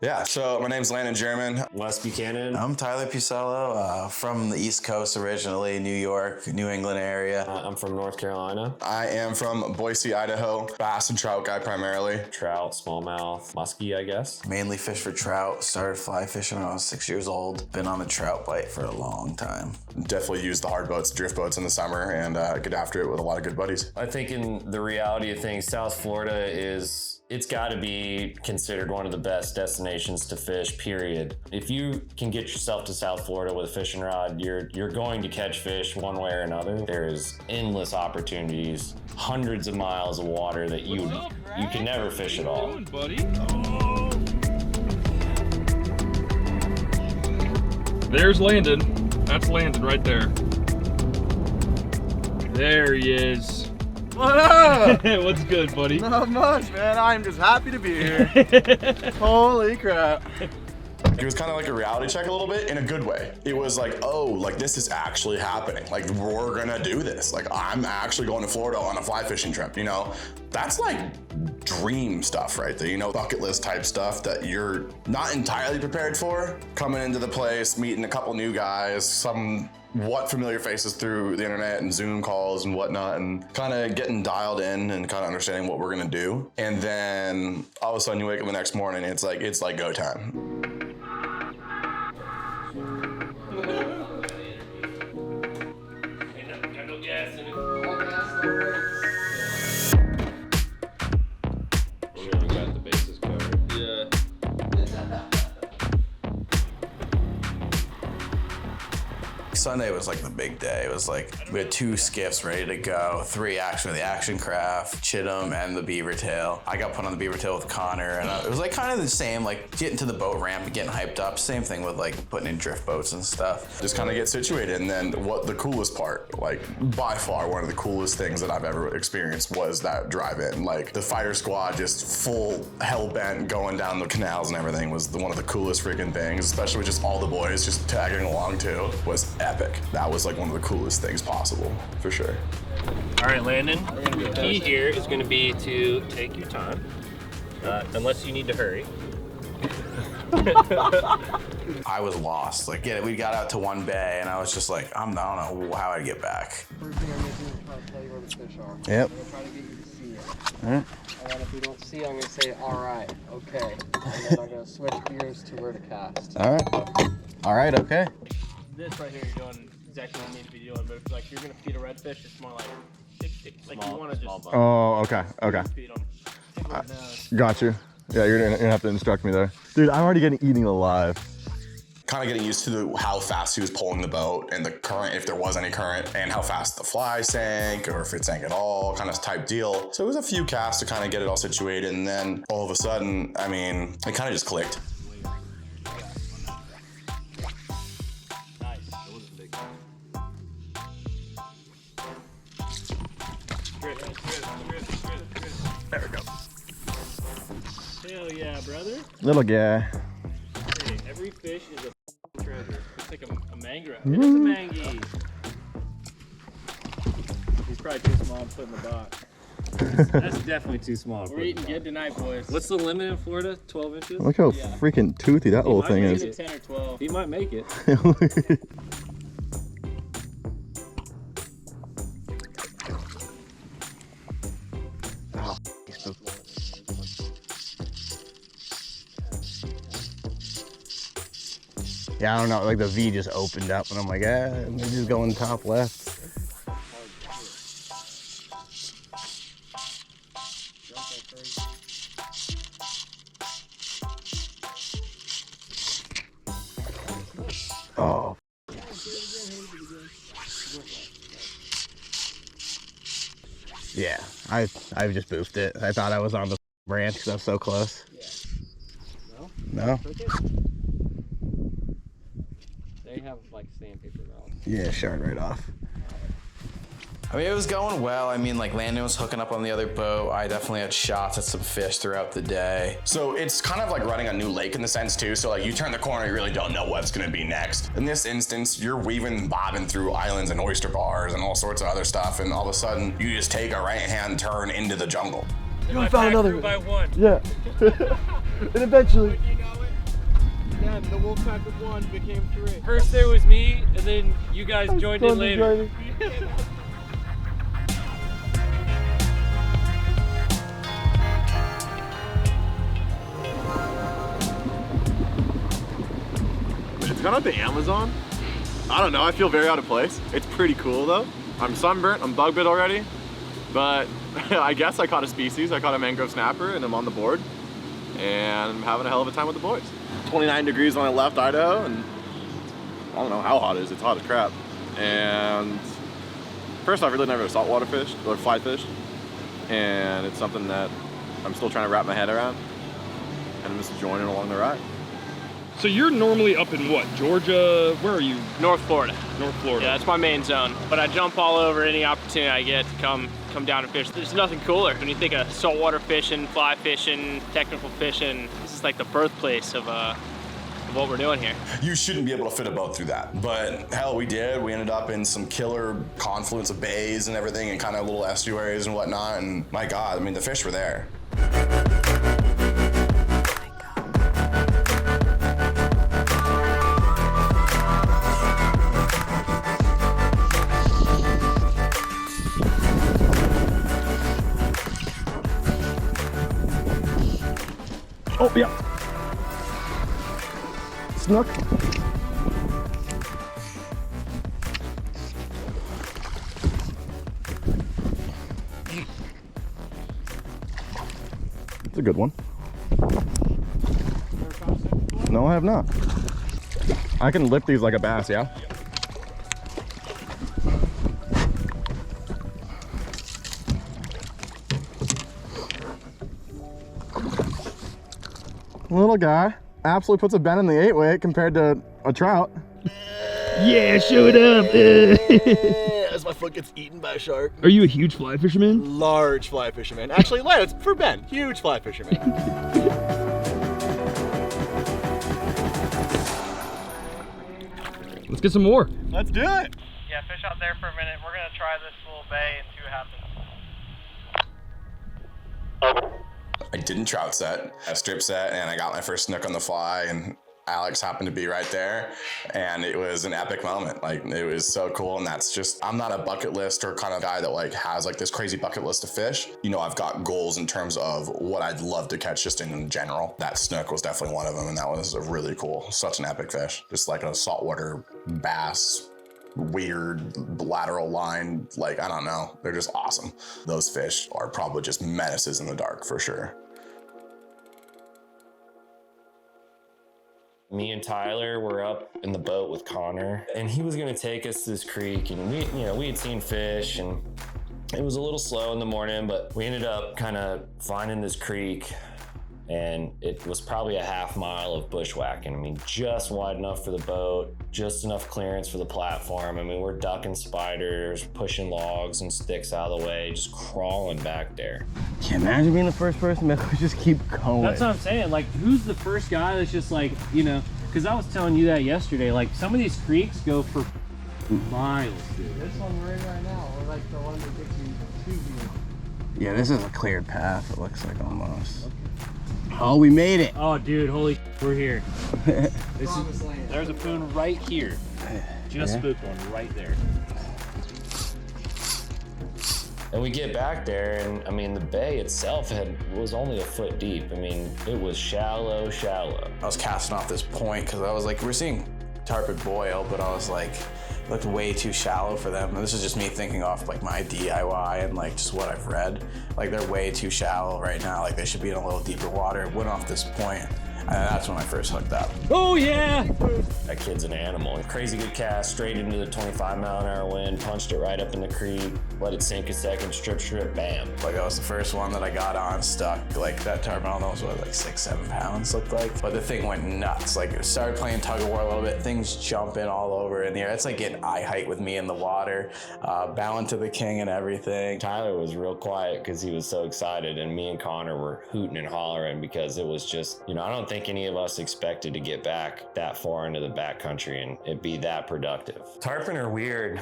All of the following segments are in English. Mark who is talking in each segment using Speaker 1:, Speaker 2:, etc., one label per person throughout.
Speaker 1: Yeah, so my name's Landen German.
Speaker 2: Wes Buchanan.
Speaker 3: I'm Tyler Puisello, from the East Coast originally, New York, New England area.
Speaker 2: I'm from North Carolina.
Speaker 1: I am from Boise, Idaho. Bass and trout guy primarily.
Speaker 2: Trout, smallmouth, muskie, I guess.
Speaker 3: Mainly fish for trout. Started fly fishing when I was 6 years old. Been on a trout bite for a long time.
Speaker 1: Definitely use the hard boats, drift boats in the summer, and get after it with a lot of good buddies.
Speaker 2: I think in the reality of things, South Florida it's got to be considered one of the best destinations to fish, period. If you can get yourself to South Florida with a fishing rod, you're going to catch fish one way or another. There's endless opportunities, hundreds of miles of water that you can never fish at all.
Speaker 4: There's Landen. That's Landen right there. There he is.
Speaker 5: What up?
Speaker 4: What's good, buddy?
Speaker 5: Not much, man. I'm just happy to be here. Holy crap.
Speaker 1: It was kind of like a reality check a little bit in a good way. It was like, oh, like this is actually happening. Like we're gonna do this. Like I'm actually going to Florida on a fly fishing trip, you know? That's like dream stuff right there, you know, bucket list type stuff that you're not entirely prepared for. Coming into the place, meeting a couple new guys, somewhat familiar faces through the internet and Zoom calls and whatnot, and kind of getting dialed in and kind of understanding what we're gonna do. And then all of a sudden you wake up the next morning, it's like go time.
Speaker 3: Sunday was like the big day. It was like we had 2 skiffs ready to go, 3 actually, the action craft, Chittum, and the beaver tail. I got put on the beaver tail with Connor, and it was like kind of the same, like getting to the boat ramp and getting hyped up. Same thing with like putting in drift boats and stuff.
Speaker 1: Just kind of get situated, and then what the coolest part, like by far one of the coolest things that I've ever experienced was that drive-in. Like the fire squad just full hell-bent going down the canals and everything was one of the coolest freaking things, especially with just all the boys just tagging along too, was epic. That was like one of the coolest things possible, for sure.
Speaker 6: All right, Landen, the key here is going to be to take your time, unless you need to hurry.
Speaker 3: I was lost. Like, we got out to one bay, and I was just like, I don't know how I'd get back.
Speaker 5: First thing I'm going to do is try to tell you where the fish are.
Speaker 3: Yep.
Speaker 5: I'm going to try to get you to see it.
Speaker 3: All right.
Speaker 5: And if we don't see it, I'm going to say, all right, okay. And then I'm going to switch gears to where to cast.
Speaker 3: All right. All right, okay.
Speaker 6: This right here, you're doing exactly what you need to be doing, but if like you're going to feed a redfish, it's more like like you want to just
Speaker 7: Oh, okay.
Speaker 6: feed them.
Speaker 7: Got you. Yeah, you're gonna have to instruct me there. Dude, I'm already getting eaten alive.
Speaker 1: Kind of getting used to how fast he was pulling the boat and the current, if there was any current, and how fast the fly sank or if it sank at all, kind of type deal. So it was a few casts to kind of get it all situated, and then all of a sudden, I mean, it kind of just clicked.
Speaker 7: There we go.
Speaker 6: Hell yeah, brother.
Speaker 7: Little guy.
Speaker 6: Hey, every fish is a treasure. It's like a mangrove. It is a mangy. He's probably too small to put in the box. That's definitely too small. We're eating good tonight, boys. What's the limit in Florida? 12 inches?
Speaker 7: Look how freaking toothy that little thing is.
Speaker 6: 10 or 12. He might make it.
Speaker 3: Yeah, I don't know, like the V just opened up and I'm like, maybe just going top left. Oh. Yeah, I just boofed it. I thought I was on the branch because I was so close.
Speaker 6: No?
Speaker 7: No?
Speaker 6: They have like sandpaper mouths.
Speaker 7: Yeah, shard right off.
Speaker 3: I mean, it was going well. I mean, like Landon was hooking up on the other boat. I definitely had shots at some fish throughout the day.
Speaker 1: So it's kind of like running a new lake in the sense too. So like you turn the corner, you really don't know what's gonna be next. In this instance, you're weaving and bobbing through islands and oyster bars and all sorts of other stuff. And all of a sudden you just take a right-hand turn into the jungle.
Speaker 7: I found another
Speaker 6: by one.
Speaker 7: Yeah. And eventually.
Speaker 8: Then the wolf pack of 1 became 3.
Speaker 6: First there was me, and then you guys joined in later.
Speaker 8: It's kind of like the Amazon. I don't know, I feel very out of place. It's pretty cool though. I'm sunburnt, I'm bug bit already, but I guess I caught a species. I caught a mangrove snapper and I'm on the board and I'm having a hell of a time with the boys. 29 degrees when I left Idaho and I don't know how hot it is. It's hot as crap. And first off, I really never saltwater fished or fly fished, and it's something that I'm still trying to wrap my head around, and I'm just joining along the ride.
Speaker 4: So you're normally up in what, Georgia? Where are you?
Speaker 9: North Florida.
Speaker 4: North Florida.
Speaker 9: Yeah, that's my main zone. But I jump all over any opportunity I get to come down and fish. There's nothing cooler. When you think of saltwater fishing, fly fishing, technical fishing, this is like the birthplace of what we're doing here.
Speaker 1: You shouldn't be able to fit a boat through that, but hell, we did. We ended up in some killer confluence of bays and everything and kind of little estuaries and whatnot, and my God, I mean, the fish were there.
Speaker 7: Oh, yeah. Snook. It's a good one. No, I have not. I can lip these like a bass, yeah? Little guy absolutely puts a bend in the 8-weight compared to a trout.
Speaker 10: Yeah, show it up.
Speaker 8: As my foot gets eaten by a shark.
Speaker 10: Are you a huge fly fisherman?
Speaker 8: Large fly fisherman. Actually, it's for Ben. Huge fly fisherman.
Speaker 4: Let's get some more.
Speaker 8: Let's do it.
Speaker 9: Yeah, fish out there for a minute. We're gonna try this little bay and see what happens.
Speaker 1: I didn't trout set, I strip set, and I got my first snook on the fly, and Alex happened to be right there, and it was an epic moment. Like, it was so cool, and that's just, I'm not a bucket list or kind of guy that like has like this crazy bucket list of fish. You know, I've got goals in terms of what I'd love to catch just in general. That snook was definitely one of them, and that was a really cool, such an epic fish. Just like a saltwater bass, weird lateral line, like, I don't know, they're just awesome. Those fish are probably just menaces in the dark for sure.
Speaker 2: Me and Tyler were up in the boat with Connor, and he was gonna take us to this creek, and we had seen fish, and it was a little slow in the morning, but we ended up kind of finding this creek, and it was probably a half mile of bushwhacking. I mean, just wide enough for the boat, just enough clearance for the platform. I mean, we're ducking spiders, pushing logs and sticks out of the way, just crawling back there.
Speaker 10: Can you imagine being the first person that would just keep going?
Speaker 6: That's what I'm saying. Like, who's the first guy that's just like, you know, because I was telling you that yesterday. Like, some of these creeks go for miles, dude.
Speaker 5: This one we're in right now, or like the one that gets you to here.
Speaker 10: Yeah, this is a cleared path, it looks like almost. Oh, we made it.
Speaker 6: Oh, dude, holy we're here.
Speaker 5: Promised land.
Speaker 6: There's a poon right here. Just spooked one right there.
Speaker 2: And we get back there, and I mean, the bay itself was only a foot deep. I mean, it was shallow.
Speaker 3: I was casting off this point because I was like, we're seeing tarpon boil, but I was like, it looked way too shallow for them. And this is just me thinking off like my DIY and like just what I've read. Like, they're way too shallow right now. Like, they should be in a little deeper water. Went off this point. And that's when I first hooked up.
Speaker 6: Oh yeah!
Speaker 2: That kid's an animal. Crazy good cast, straight into the 25-mile-an-hour wind, punched it right up in the creek, let it sink a second, strip, bam.
Speaker 3: Like that was the first one that I got on, stuck. Like that tarpon almost was like 6-7 pounds looked like. But the thing went nuts. Like it started playing tug of war a little bit, things jumping all over in the air. It's like getting eye height with me in the water, bowing to the king and everything.
Speaker 2: Tyler was real quiet because he was so excited, and me and Connor were hooting and hollering because it was just, you know, I don't think any of us expected to get back that far into the backcountry and it be that productive. Tarpon are weird.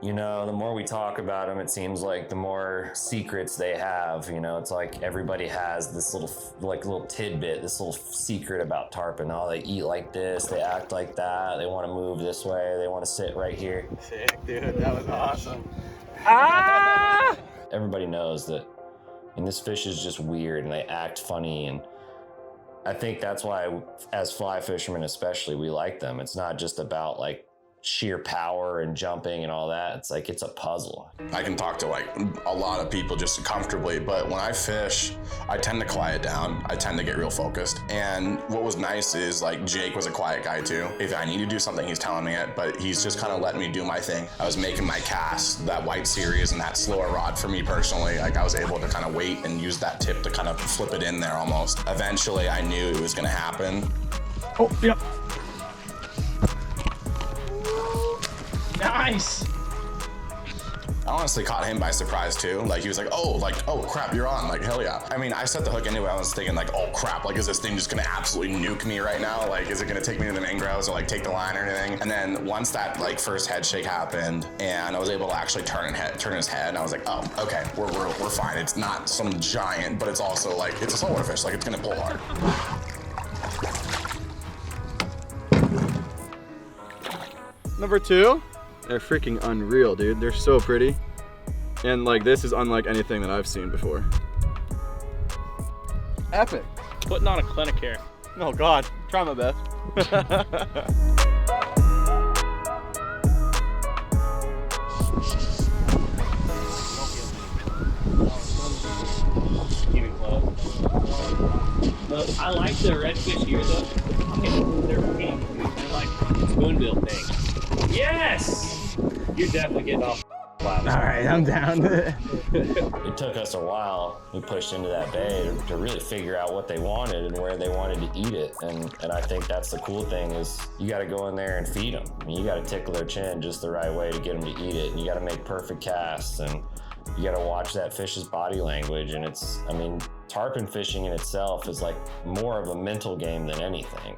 Speaker 2: You know, the more we talk about them, it seems like the more secrets they have. You know, it's like everybody has this little tidbit, this little secret about tarpon. Oh, they eat like this, they act like that, they want to move this way, they want to sit right here.
Speaker 3: Sick, dude, that was awesome.
Speaker 2: Everybody knows that, and this fish is just weird and they act funny, and I think that's why, as fly fishermen especially, we like them. It's not just about like sheer power and jumping and all that. It's like, it's a puzzle.
Speaker 1: I can talk to like a lot of people just comfortably, but when I fish, I tend to quiet down. I tend to get real focused. And what was nice is like Jake was a quiet guy too. If I need to do something, he's telling me it, but he's just kind of letting me do my thing. I was making my cast, that white series and that slower rod for me personally. Like I was able to kind of wait and use that tip to kind of flip it in there almost. Eventually I knew it was gonna happen.
Speaker 4: Oh, yeah.
Speaker 6: Nice!
Speaker 1: I honestly caught him by surprise too. Like he was like, oh crap, you're on, like hell yeah. I mean, I set the hook anyway. I was thinking like, oh crap, like is this thing just gonna absolutely nuke me right now? Like is it gonna take me to the mangroves or like take the line or anything? And then once that like first head shake happened and I was able to actually turn his head, and I was like, oh, okay, we're fine. It's not some giant, but it's also like, it's a saltwater fish, like it's gonna pull hard.
Speaker 8: Number 2, they're freaking unreal, dude. They're so pretty. And like, this is unlike anything that I've seen before. Epic.
Speaker 9: Putting on a clinic here.
Speaker 8: Oh God, try my best.
Speaker 6: Keep it close. But I like the redfish here though. They're like spoonbill thing. Yes! You're definitely getting off.
Speaker 10: All right, I'm down.
Speaker 2: It took us a while. We pushed into that bay to really figure out what they wanted and where they wanted to eat it. And I think that's the cool thing is you got to go in there and feed them. I mean, you got to tickle their chin just the right way to get them to eat it. And you got to make perfect casts, and you got to watch that fish's body language. And it's, I mean, tarpon fishing in itself is like more of a mental game than anything.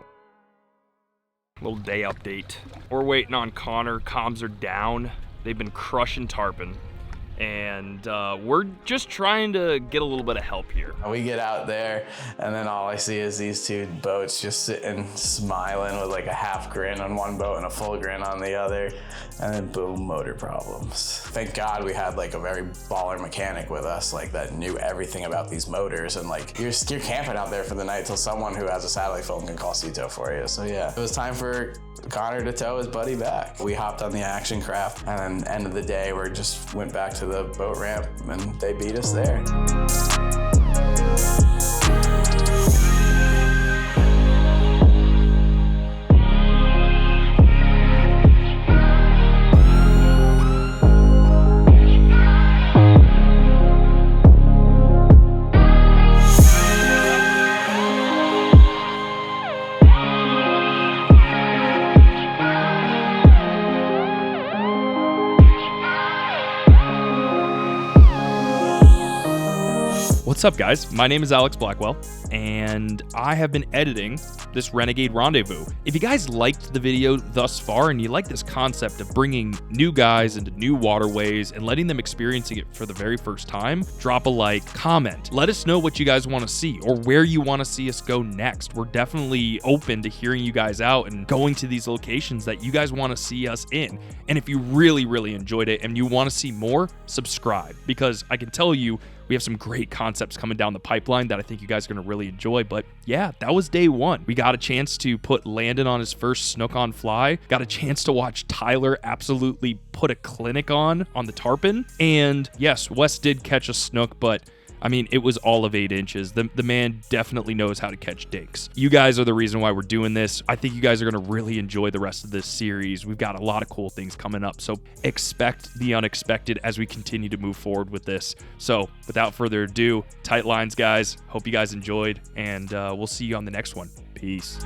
Speaker 4: Little day update. We're waiting on Connor. Comms are down. They've been crushing tarpon. And we're just trying to get a little bit of help here.
Speaker 3: We get out there, and then all I see is these two boats just sitting smiling with like a half grin on one boat and a full grin on the other, and then boom, motor problems. Thank God we had like a very baller mechanic with us, like that knew everything about these motors, and like you're camping out there for the night till someone who has a satellite phone can call CTO for you. So yeah, it was time for Connor to tow his buddy back. We hopped on the action craft, and then end of the day, we just went back to the boat ramp, and they beat us there.
Speaker 4: What's up, guys? My name is Alex Blackwell, and I have been editing this Renegade Rendezvous. If you guys liked the video thus far and you like this concept of bringing new guys into new waterways and letting them experiencing it for the very first time, drop a like, comment. Let us know what you guys want to see or where you want to see us go next. We're definitely open to hearing you guys out and going to these locations that you guys want to see us in. And if you really, really enjoyed it and you want to see more, subscribe, because I can tell you, we have some great concepts coming down the pipeline that I think you guys are going to really enjoy. But yeah, that was day one. We got a chance to put Landen on his first snook on fly. Got a chance to watch Tyler absolutely put a clinic on the tarpon. And yes, Wes did catch a snook, but I mean, it was all of 8 inches. The man definitely knows how to catch dinks. You guys are the reason why we're doing this. I think you guys are going to really enjoy the rest of this series. We've got a lot of cool things coming up, so expect the unexpected as we continue to move forward with this. So without further ado, tight lines, guys. Hope you guys enjoyed, and we'll see you on the next one. Peace.